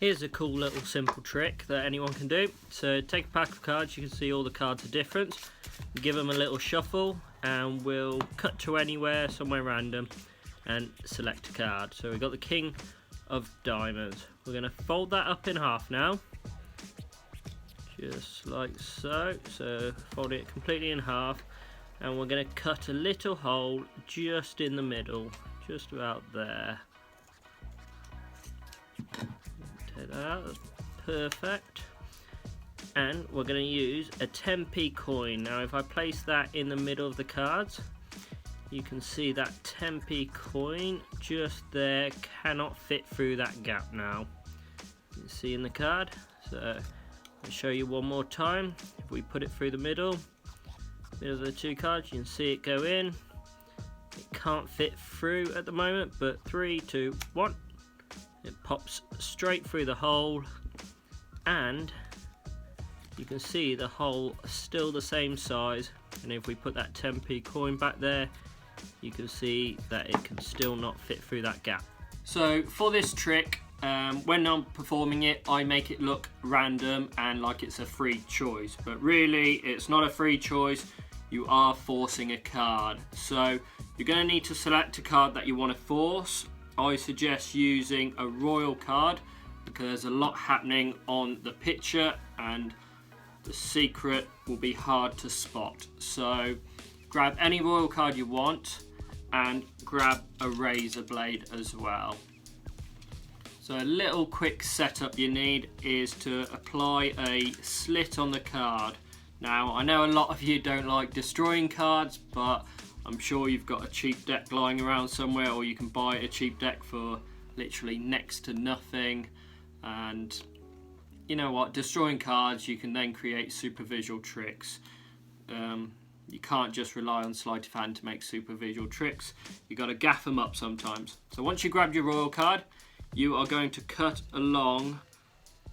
Here's a cool little simple trick that anyone can do. So take a pack of cards, you can see all the cards are different. Give them a little shuffle and we'll cut to anywhere, somewhere random, and select a card. So we've got the King of Diamonds. We're going to fold that up in half now. Just like so. So fold it completely in half and we're going to cut a little hole just in the middle, just about there. Take that out, that's perfect. And we're going to use a 10p coin. Now if I place that in the middle of the cards, you can see that 10p coin just there cannot fit through that gap now. You can see in the card. So I'll show you one more time. If we put it through the middle of the two cards, you can see it go in. It can't fit through at the moment, but 3, 2, 1. It pops straight through the hole, and you can see the hole is still the same size. And if we put that 10p coin back there, you can see that it can still not fit through that gap. So for this trick, when I'm performing it, I make it look random and like it's a free choice, but really it's not a free choice. You are forcing a card. So you're going to need to select a card that you want to force. I suggest using a royal card because there's a lot happening on the picture and the secret will be hard to spot. So grab any royal card you want and grab a razor blade as well. So a little quick setup you need is to apply a slit on the card. Now I know a lot of you don't like destroying cards, but I'm sure you've got a cheap deck lying around somewhere, or you can buy a cheap deck for literally next to nothing. And you know what, destroying cards, you can then create super visual tricks. You can't just rely on sleight of hand to make super visual tricks. You've got to gaff them up sometimes. So once you grab your royal card, you are going to cut along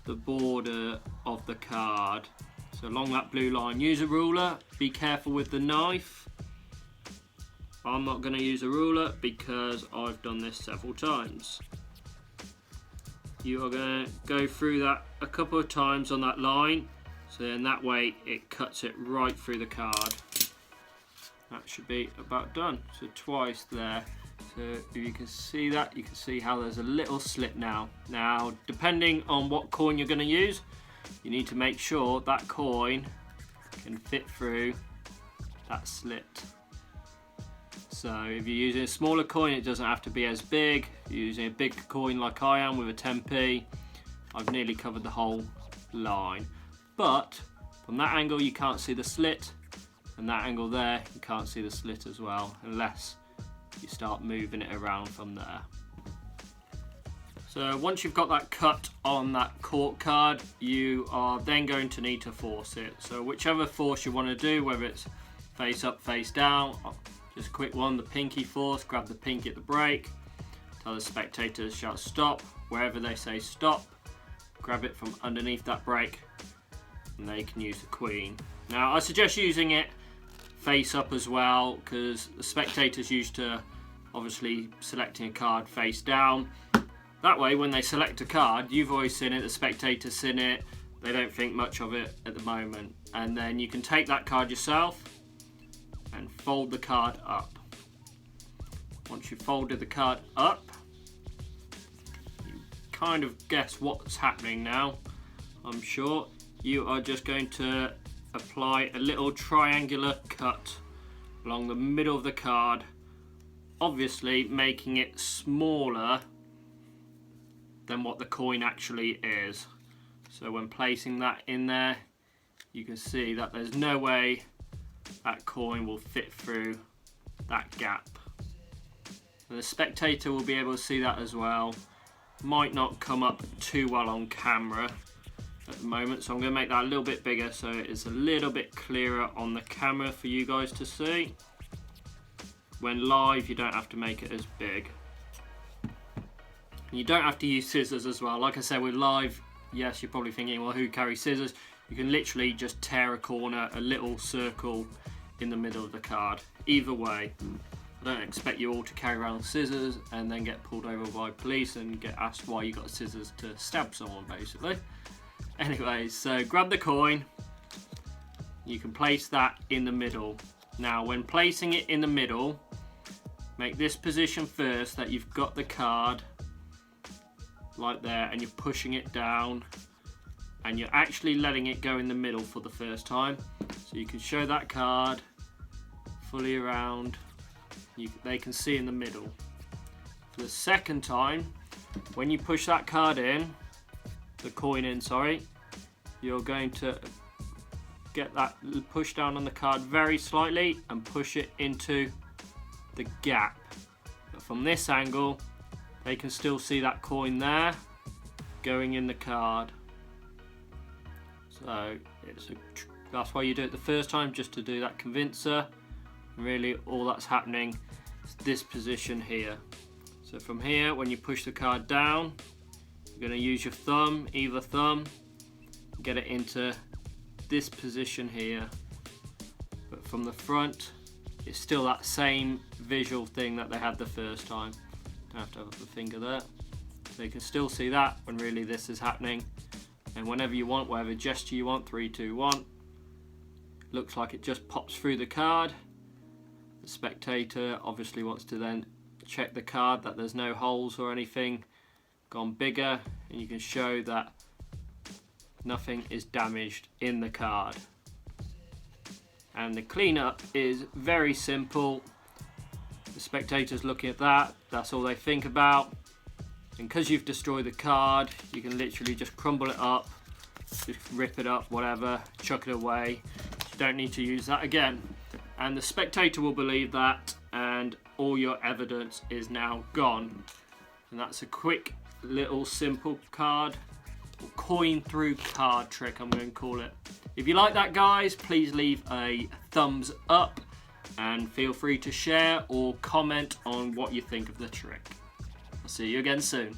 the border of the card. So along that blue line, use a ruler, be careful with the knife. I'm not going to use a ruler because I've done this several times. You are going to go through that a couple of times on that line, so then that way it cuts it right through the card. That should be about done. So twice there. So if you can see that, you can see how there's a little slit now. Now depending on what coin you're going to use, you need to make sure that coin can fit through that slit. So if you're using a smaller coin, it doesn't have to be as big. If you're using a big coin like I am with a 10p, I've nearly covered the whole line. But from that angle you can't see the slit, and that angle there you can't see the slit as well, unless you start moving it around from there. So once you've got that cut on that court card, you are then going to need to force it. So whichever force you want to do, whether it's face up, face down, just a quick one, the pinky force, grab the pinky at the break, tell the spectators shout stop, wherever they say stop, grab it from underneath that break, and they can use the queen. Now I suggest using it face up as well, because the spectators used to obviously selecting a card face down. That way when they select a card, you've always seen it, the spectators seen it, they don't think much of it at the moment. And then you can take that card yourself and fold the card up. Once you've folded the card up, you kind of guess what's happening now, I'm sure. You are just going to apply a little triangular cut along the middle of the card, obviously making it smaller than what the coin actually is. So when placing that in there, you can see that there's no way that coin will fit through that gap. And the spectator will be able to see that as well. Might not come up too well on camera at the moment, so I'm going to make that a little bit bigger so it's a little bit clearer on the camera for you guys to see. When live, you don't have to make it as big. And you don't have to use scissors as well. Like I said, with live, yes, you're probably thinking, well, who carries scissors? You can literally just tear a corner, a little circle in the middle of the card. Either way. I don't expect you all to carry around scissors and then get pulled over by police and get asked why you got scissors to stab someone, basically. Anyway, so grab the coin. You can place that in the middle. Now, when placing it in the middle, make this position first, that you've got the card like there, and you're pushing it down, and you're actually letting it go in the middle for the first time. So you can show that card fully around. They can see in the middle. For the second time, when you push that card in, the coin in, sorry, you're going to get that push down on the card very slightly and push it into the gap. But from this angle, they can still see that coin there going in the card. So that's why you do it the first time, just to do that convincer. Really, all that's happening is this position here. So from here, when you push the card down, you're going to use your thumb, either thumb, get it into this position here. But from the front, it's still that same visual thing that they had the first time. Don't have to have the finger there. So you can still see that when really this is happening. And whenever you want, whatever gesture you want, 3, 2, 1, looks like it just pops through the card. The spectator obviously wants to then check the card that there's no holes or anything gone bigger, and you can show that nothing is damaged in the card. And the cleanup is very simple. The spectator's looking at that, that's all they think about. And because you've destroyed the card, you can literally just crumble it up, just rip it up, whatever, chuck it away. You don't need to use that again. And the spectator will believe that, and all your evidence is now gone. And that's a quick little simple card, or coin through card trick, I'm going to call it. If you like that, guys, please leave a thumbs up and feel free to share or comment on what you think of the trick. I'll see you again soon.